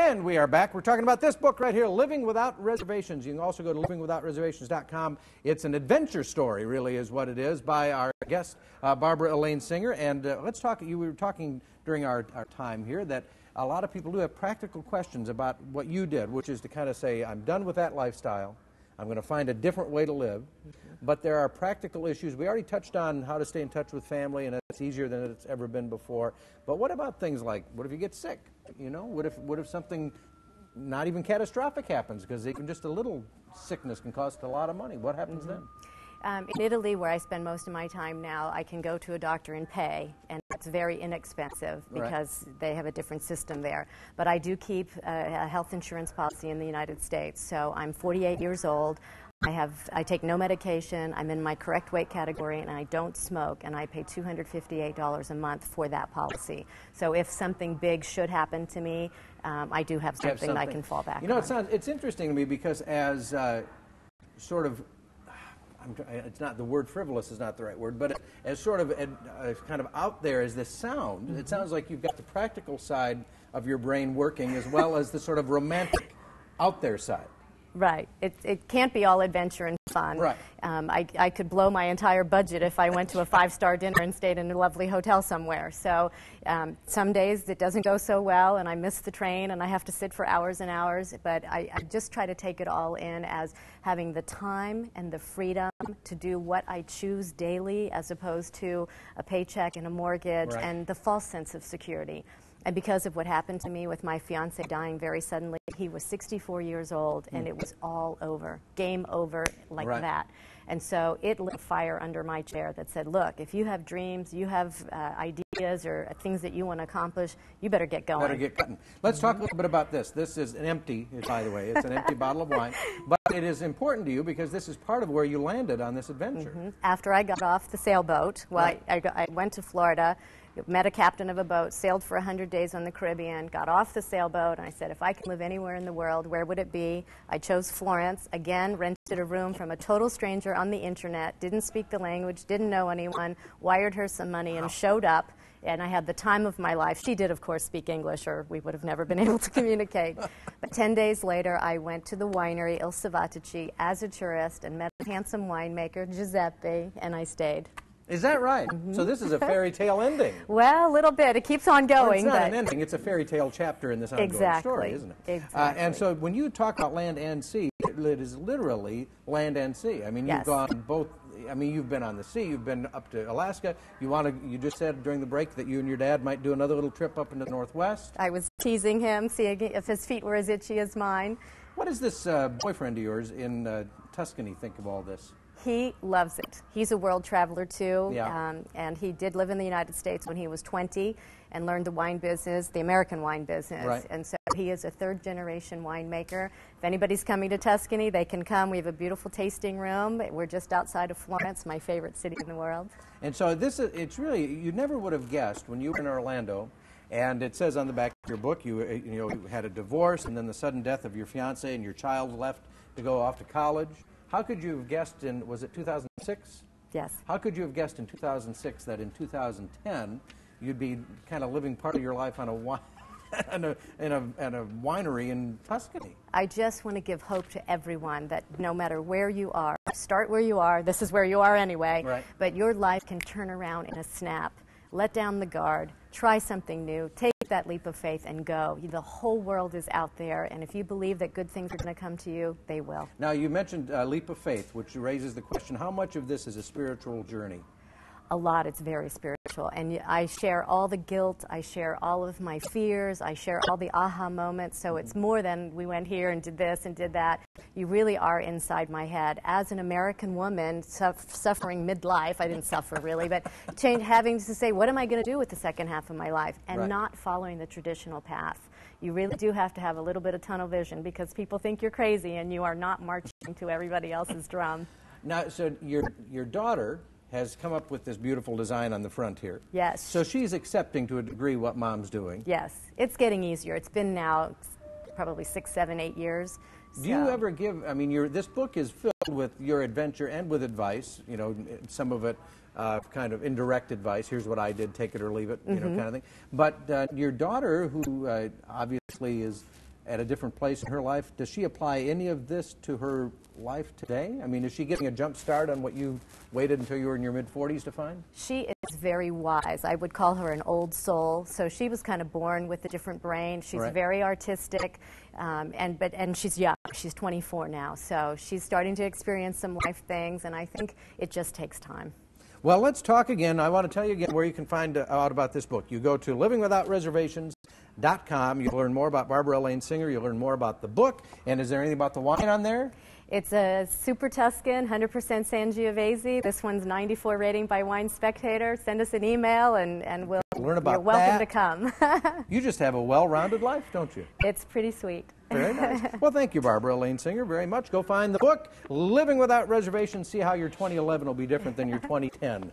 And we are back. We're talking about this book right here, Living Without Reservations. You can also go to livingwithoutreservations.com. It's an adventure story, really, is what it is, by our guest, Barbara Elaine Singer. And let's talk, we were talking during our time here that a lot of people do have practical questions about what you did, which is to kind of say, I'm done with that lifestyle. I'm going to find a different way to live. But there are practical issues. We already touched on how to stay in touch with family, and it's easier than it's ever been before. But what about things like, what if you get sick? You know, what if something not even catastrophic happens? Because even just a little sickness can cost a lot of money. What happens then? In Italy, where I spend most of my time now, I can go to a doctor and pay, and it's very inexpensive because they have a different system there. But I do keep a health insurance policy in the United States. So I'm 48 years old. I take no medication. I'm in my correct weight category, and I don't smoke. And I pay $258 a month for that policy. So if something big should happen to me, I do have something that I can fall back on. You know, it's interesting to me because as sort of, it's not, the word frivolous is not the right word, but as sort of kind of out there as this sound, it sounds like you've got the practical side of your brain working as well as the sort of romantic out there side. Right. It can't be all adventure and fun. Right. I could blow my entire budget if I went to a 5-star dinner and stayed in a lovely hotel somewhere. So some days it doesn't go so well, and I miss the train, and I have to sit for hours and hours. But I just try to take it all in as having the time and the freedom to do what I choose daily, as opposed to a paycheck and a mortgage and the false sense of security. And because of what happened to me with my fiance dying very suddenly, he was 64 years old, and it was all over, game over, like that. And so it lit a fire under my chair that said, look, if you have dreams, you have ideas or things that you want to accomplish, you better get going. Better get cutting. Let's talk a little bit about this. This is an empty, by the way, it's an empty bottle of wine. But it is important to you because this is part of where you landed on this adventure. After I got off the sailboat, I went to Florida, met a captain of a boat, sailed for 100 days on the Caribbean, got off the sailboat, and I said, if I could live anywhere in the world, where would it be? I chose Florence. Again, rented a room from a total stranger on the internet, didn't speak the language, didn't know anyone, wired her some money, and showed up. And I had the time of my life. She did, of course, speak English, or we would have never been able to communicate. But 10 days later, I went to the winery Il Savatici as a tourist and met a handsome winemaker, Giuseppe, and I stayed. Is that right? So this is a fairy tale ending. Well, a little bit. It keeps on going. Well, it's not an ending. It's a fairy tale chapter in this ongoing story, isn't it? Exactly. And so when you talk about land and sea, it is literally land and sea. I mean, you've gone both. I mean, you've been on the sea. You've been up to Alaska. You just said during the break that you and your dad might do another little trip up into the Northwest. I was teasing him, seeing if his feet were as itchy as mine. What does this boyfriend of yours in Tuscany think of all this? He loves it. He's a world traveler, too, and he did live in the United States when he was 20 and learned the wine business, the American wine business. And so he is a third-generation winemaker. If anybody's coming to Tuscany, they can come. We have a beautiful tasting room. We're just outside of Florence, my favorite city in the world. And so it's really, you never would have guessed when you were in Orlando, and it says on the back of your book you had a divorce and then the sudden death of your fiancé and your child left to go off to college. How could you have guessed was it 2006? Yes. How could you have guessed in 2006 that in 2010 you'd be kind of living part of your life on in a winery in Tuscany? I just want to give hope to everyone that no matter where you are, start where you are. This is where you are anyway. But your life can turn around in a snap. Let down the guard. Try something new. Take that leap of faith and go. The whole world is out there, and if you believe that good things are going to come to you, they will. Now, you mentioned leap of faith, which raises the question, how much of this is a spiritual journey? A lot. It's very spiritual. And I share all the guilt. I share all of my fears. I share all the aha moments. So it's more than we went here and did this and did that. You really are inside my head. As an American woman suffering midlife, I didn't suffer really, but having to say, what am I going to do with the second half of my life? And not following the traditional path. You really do have to have a little bit of tunnel vision because people think you're crazy and you are not marching to everybody else's drum. Now, so your daughter has come up with this beautiful design on the front here. Yes. So she's accepting to a degree what Mom's doing. Yes. It's getting easier. It's been now probably 6, 7, 8 years. Do you ever give, I mean, this book is filled with your adventure and with advice, you know, some of it kind of indirect advice, here's what I did, take it or leave it, you know, kind of thing. But your daughter, who obviously is at a different place in her life. Does she apply any of this to her life today? I mean, is she getting a jump start on what you waited until you were in your mid-40s to find? She is very wise. I would call her an old soul. So she was kind of born with a different brain. She's Right. very artistic, and she's young. She's 24 now, so she's starting to experience some life things, and I think it just takes time. Well, let's talk again. I want to tell you again where you can find out about this book. You go to livingwithoutreservations.com. You'll learn more about Barbara Elaine Singer. You'll learn more about the book. And is there anything about the wine on there? It's a Super Tuscan, 100% Sangiovese. This one's 94 rating by Wine Spectator. Send us an email, and we'll Learn about you're welcome that. to come. You just have a well-rounded life, don't you? It's pretty sweet. Very nice. Well, thank you, Barbara Elaine Singer, very much. Go find the book, Living Without Reservations. See how your 2011 will be different than your 2010.